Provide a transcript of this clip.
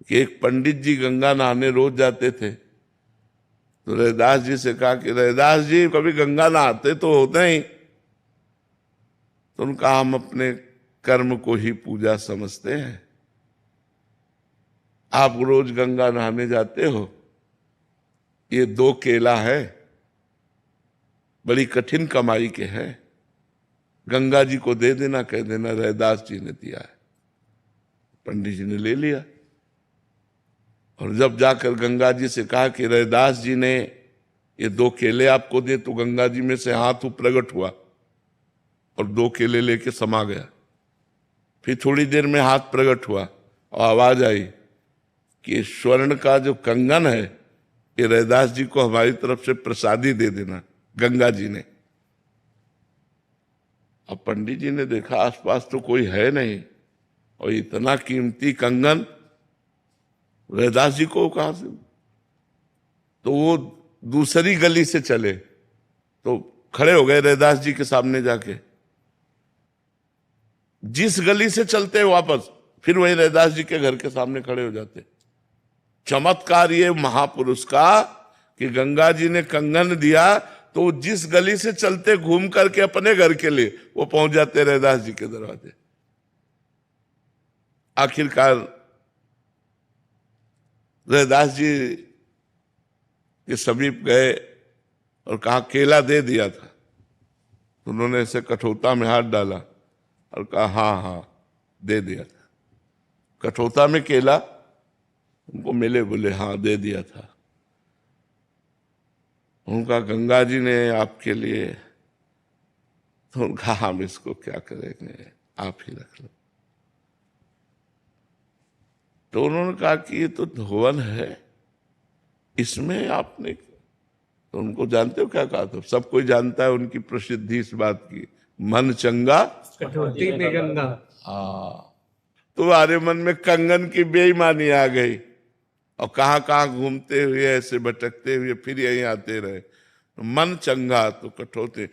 कि एक पंडित जी गंगा नहाने रोज जाते थे। तो रैदास जी से कहा कि रैदास जी कभी गंगा नहाते तो होते ही। तो उनका हम अपने कर्म को ही पूजा समझते हैं। आप रोज गंगा नहाने जाते हो, ये 2 केला है, बड़ी कठिन कमाई के हैं, गंगा जी को दे देना, कह देना रैदास जी ने दिया है। पंडित जी ने ले लिया और जब जाकर गंगा जी से कहा कि रैदास जी ने ये 2 केले आपको दिए, तो गंगा जी में से हाथ प्रकट हुआ और 2 केले लेके समा गया। फिर थोड़ी देर में हाथ प्रकट हुआ और आवाज आई कि स्वर्ण का जो कंगन है ये रैदास जी को हमारी तरफ से प्रसादी दे देना, गंगा जी ने। अब पंडित जी ने देखा आसपास तो कोई है नहीं और इतना कीमती कंगन रैदास जी को कहां से। तो वो दूसरी गली से चले तो खड़े हो गए रैदास जी के सामने जाके। जिस गली से चलते वापस फिर वही रैदास जी के घर के सामने खड़े हो जाते। चमत्कार ये महापुरुष का कि गंगा जी ने कंगन दिया तो जिस गली से चलते घूम करके अपने घर के लिए वो पहुंच जाते रैदास जी के दरवाजे। आखिरकार रैदास जी के समीप गए और कहा केला दे दिया था। तो उन्होंने ऐसे कठौता में हाथ डाला और कहा हाँ हाँ दे दिया था। कठौता में केला उनको मिले, बोले हाँ दे दिया था। उनका गंगा जी ने आपके लिए। तो उनका हम इसको क्या करेंगे, आप ही रख लो। तो उन्होंने कहा कि ये तो धोवन है, इसमें आपने। तो उनको जानते हो क्या कहा था, सब कोई जानता है उनकी प्रसिद्धि इस बात की, मन चंगा कठौती में गंगा। हाँ। तो हमारे मन में कंगन की बेईमानी आ गई और कहाँ कहाँ घूमते हुए ऐसे भटकते हुए फिर यहीं आते रहे। मन चंगा तो कठौती,